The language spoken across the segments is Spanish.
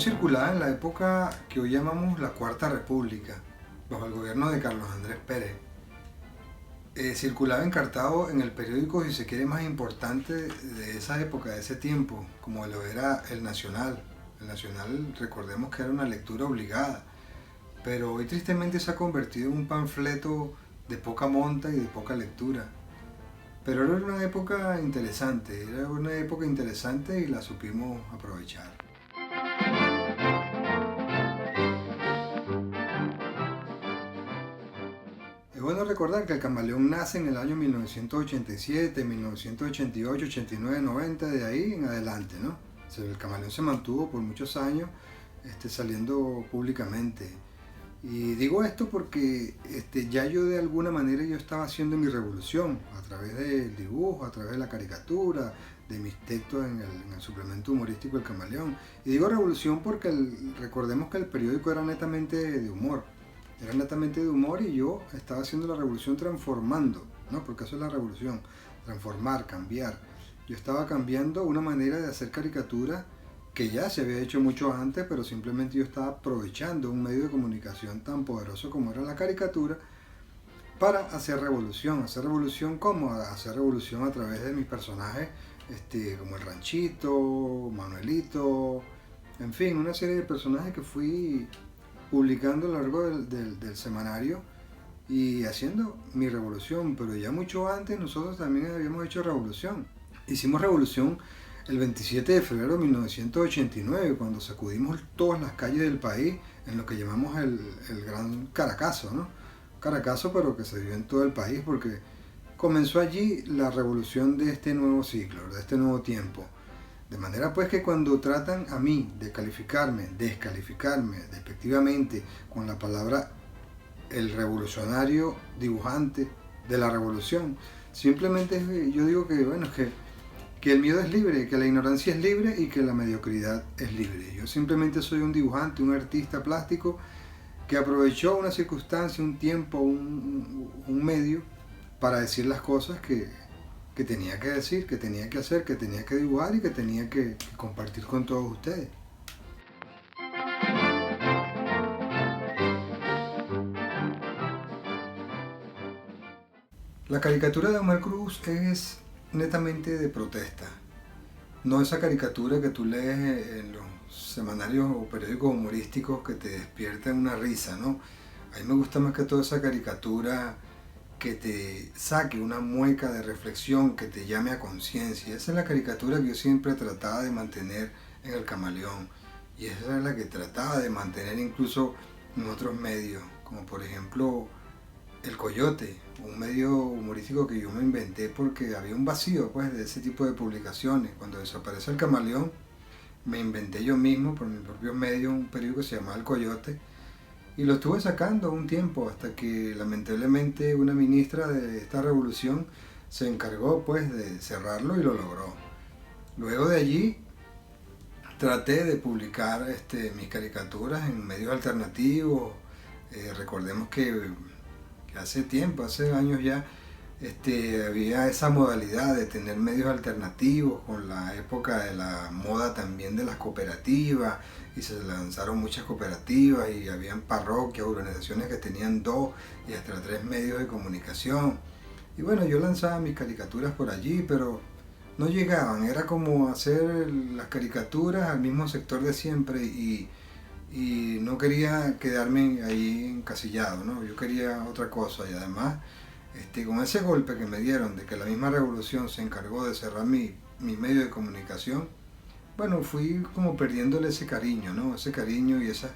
circulaba en la época que hoy llamamos la Cuarta República, bajo el gobierno de Carlos Andrés Pérez. Circulaba encartado en el periódico, si se quiere, más importante de esa época, de ese tiempo, como lo era el Nacional. El Nacional, recordemos que era una lectura obligada, pero hoy tristemente se ha convertido en un panfleto de poca monta y de poca lectura. Pero era una época interesante y la supimos aprovechar. Es bueno recordar que el Camaleón nace en el año 1987, 1988, 89, 90, de ahí en adelante, ¿no? O sea, el Camaleón se mantuvo por muchos años saliendo públicamente. Y digo esto porque ya yo de alguna manera yo estaba haciendo mi revolución a través del dibujo, a través de la caricatura, de mis textos en el suplemento humorístico El Camaleón. Y digo revolución porque recordemos que el periódico era netamente de humor. Era netamente de humor y yo estaba haciendo la revolución transformando, ¿no? Porque eso es la revolución, transformar, cambiar. Yo estaba cambiando una manera de hacer caricatura que ya se había hecho mucho antes, pero simplemente yo estaba aprovechando un medio de comunicación tan poderoso como era la caricatura para hacer revolución. ¿Hacer revolución cómo? Hacer revolución a través de mis personajes, como el Ranchito, Manuelito, en fin, una serie de personajes que fui publicando a lo largo del semanario y haciendo mi revolución. Pero ya mucho antes nosotros también habíamos hecho revolución. Hicimos revolución el 27 de febrero de 1989, cuando sacudimos todas las calles del país en lo que llamamos el Gran Caracazo, ¿no? Caracazo, pero que se dio en todo el país, porque comenzó allí la revolución de este nuevo siglo, de este nuevo tiempo. De manera pues que cuando tratan a mí de calificarme, descalificarme despectivamente con la palabra el revolucionario dibujante de la revolución, simplemente yo digo que bueno, que el miedo es libre, que la ignorancia es libre y que la mediocridad es libre. Yo simplemente soy un dibujante, un artista plástico que aprovechó una circunstancia, un tiempo, un medio para decir las cosas que tenía que decir, que tenía que hacer, que tenía que dibujar y que tenía que compartir con todos ustedes. La caricatura de Omar Cruz es netamente de protesta. No esa caricatura que tú lees en los semanarios o periódicos humorísticos que te despiertan una risa, ¿no? A mí me gusta más que toda esa caricatura que te saque una mueca de reflexión, que te llame a conciencia. Esa es la caricatura que yo siempre trataba de mantener en El Camaleón. Y esa es la que trataba de mantener incluso en otros medios, como por ejemplo El Coyote, un medio humorístico que yo me inventé porque había un vacío pues de ese tipo de publicaciones. Cuando desapareció El Camaleón, me inventé yo mismo por mi propio medio un periódico que se llamaba El Coyote y lo estuve sacando un tiempo hasta que lamentablemente una ministra de esta revolución se encargó pues de cerrarlo y lo logró. Luego de allí traté de publicar mis caricaturas en medios alternativos. Recordemos que hace tiempo, hace años ya, había esa modalidad de tener medios alternativos con la época de la moda también de las cooperativas y se lanzaron muchas cooperativas y habían parroquias, organizaciones que tenían 2 y hasta 3 medios de comunicación. Y bueno, yo lanzaba mis caricaturas por allí, pero no llegaban, era como hacer las caricaturas al mismo sector de siempre y no quería quedarme ahí encasillado, ¿no? Yo quería otra cosa y además con ese golpe que me dieron de que la misma revolución se encargó de cerrar mi medio de comunicación, bueno, fui como perdiéndole ese cariño, ¿no? Ese cariño y esas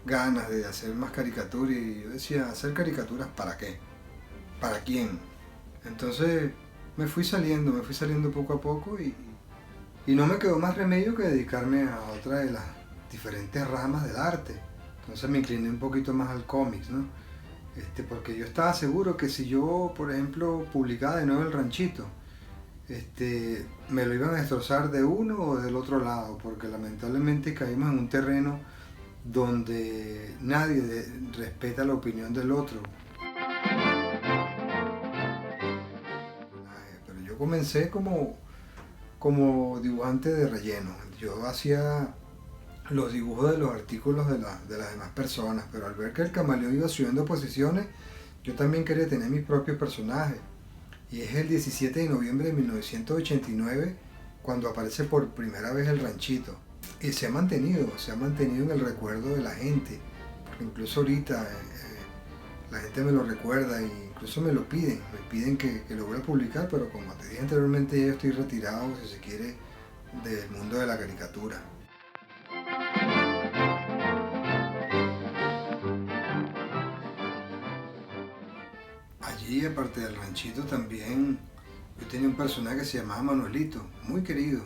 ganas de hacer más caricaturas y yo decía, ¿hacer caricaturas para qué? ¿Para quién? Entonces me fui saliendo poco a poco y no me quedó más remedio que dedicarme a otra de las diferentes ramas del arte. Entonces me incliné un poquito más al cómics, ¿no? Porque yo estaba seguro que si yo, por ejemplo, publicaba de nuevo El Ranchito, me lo iban a destrozar de uno o del otro lado, porque lamentablemente caímos en un terreno donde nadie respeta la opinión del otro. Pero yo comencé como dibujante de relleno. Yo hacía los dibujos de los artículos de las demás personas, pero al ver que el camaleón iba subiendo posiciones, yo también quería tener mi propio personaje. Y es el 17 de noviembre de 1989 cuando aparece por primera vez el ranchito. Y se ha mantenido en el recuerdo de la gente. Porque incluso ahorita la gente me lo recuerda e incluso me piden que lo vuelva a publicar, pero como te dije anteriormente, ya estoy retirado, si se quiere, del mundo de la caricatura. Allí, aparte del ranchito, también yo tenía un personaje que se llamaba Manuelito, muy querido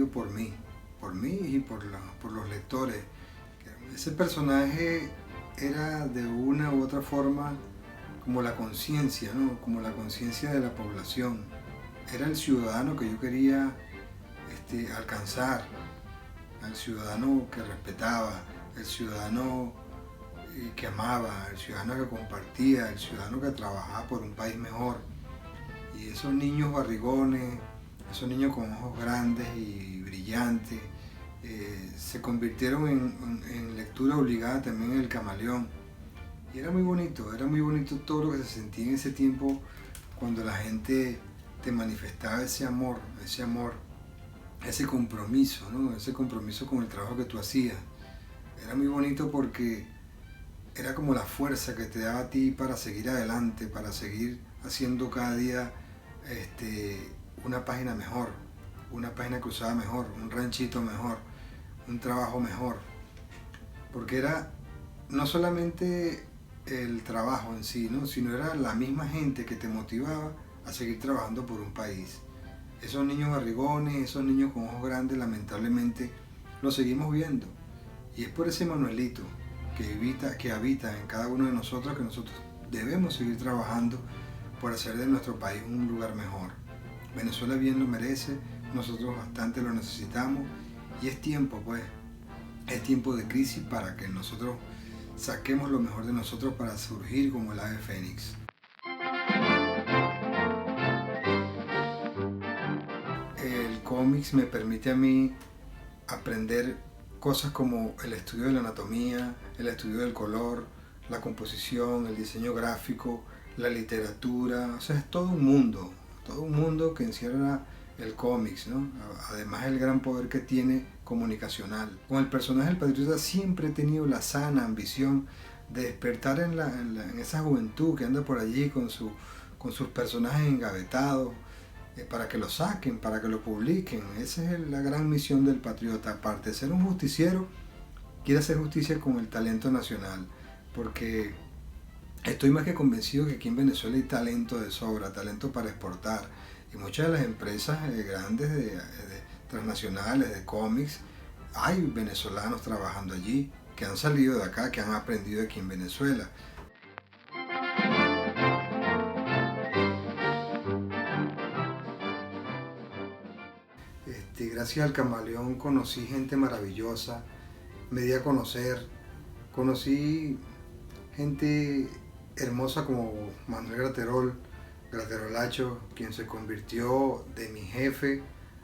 por mí y por los lectores. Ese personaje era de una u otra forma como la conciencia, ¿no? Como la conciencia de la población. Era el ciudadano que yo quería alcanzar, el ciudadano que respetaba, el ciudadano que amaba, el ciudadano que compartía, el ciudadano que trabajaba por un país mejor. Y esos niños barrigones, esos niños con ojos grandes y brillantes, se convirtieron en lectura obligada también en El Camaleón. Y era muy bonito todo lo que se sentía en ese tiempo cuando la gente te manifestaba ese compromiso, ¿no? Ese compromiso con el trabajo que tú hacías. Era muy bonito porque era como la fuerza que te daba a ti para seguir adelante, para seguir haciendo cada día una página mejor, una página cruzada mejor, un ranchito mejor, un trabajo mejor. Porque era no solamente el trabajo en sí, ¿no? Sino era la misma gente que te motivaba a seguir trabajando por un país. Esos niños barrigones, esos niños con ojos grandes, lamentablemente los seguimos viendo. Y es por ese Manuelito que habita en cada uno de nosotros que nosotros debemos seguir trabajando por hacer de nuestro país un lugar mejor. Venezuela bien lo merece, nosotros bastante lo necesitamos y es tiempo, pues, es tiempo de crisis para que nosotros saquemos lo mejor de nosotros para surgir como el ave fénix. El cómics me permite a mí aprender cosas como el estudio de la anatomía, el estudio del color, la composición, el diseño gráfico, la literatura, o sea, es todo un mundo que encierra el cómics, ¿no? Además el gran poder que tiene comunicacional. Con el personaje del Patriota siempre he tenido la sana ambición de despertar en esa juventud que anda por allí con sus personajes engavetados, para que lo saquen, para que lo publiquen. Esa es la gran misión del Patriota. Aparte de ser un justiciero, quiere hacer justicia con el talento nacional, porque estoy más que convencido que aquí en Venezuela hay talento de sobra, talento para exportar. Y muchas de las empresas grandes transnacionales de cómics, hay venezolanos trabajando allí, que han salido de acá, que han aprendido aquí en Venezuela. Gracias al Camaleón conocí gente maravillosa, me di a conocí gente hermosa como Manuel Graterolacho, quien se convirtió de mi jefe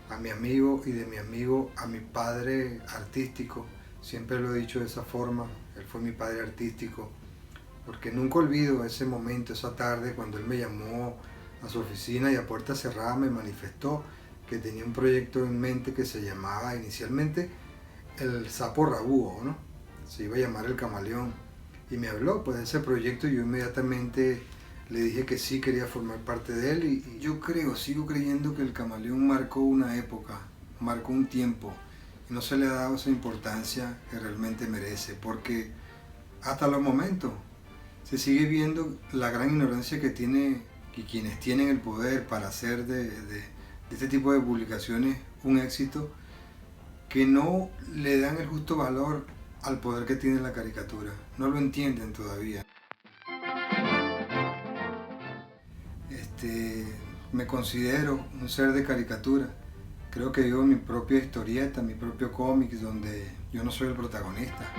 a mi amigo y de mi amigo a mi padre artístico. Siempre lo he dicho de esa forma, él fue mi padre artístico, porque nunca olvido ese momento, esa tarde, cuando él me llamó a su oficina y a puerta cerrada me manifestó que tenía un proyecto en mente que se llamaba inicialmente el Sapo Rabúo, ¿no? Se iba a llamar el Camaleón. Y me habló pues de ese proyecto y yo inmediatamente le dije que sí quería formar parte de él y yo sigo creyendo que el Camaleón marcó una época, marcó un tiempo y no se le ha dado esa importancia que realmente merece, porque hasta los momentos se sigue viendo la gran ignorancia que quienes tienen el poder para hacer de este tipo de publicaciones un éxito, que no le dan el justo valor al poder que tiene la caricatura. No lo entienden todavía. Me considero un ser de caricatura. Creo que vivo mi propia historieta, mi propio cómic, donde yo no soy el protagonista.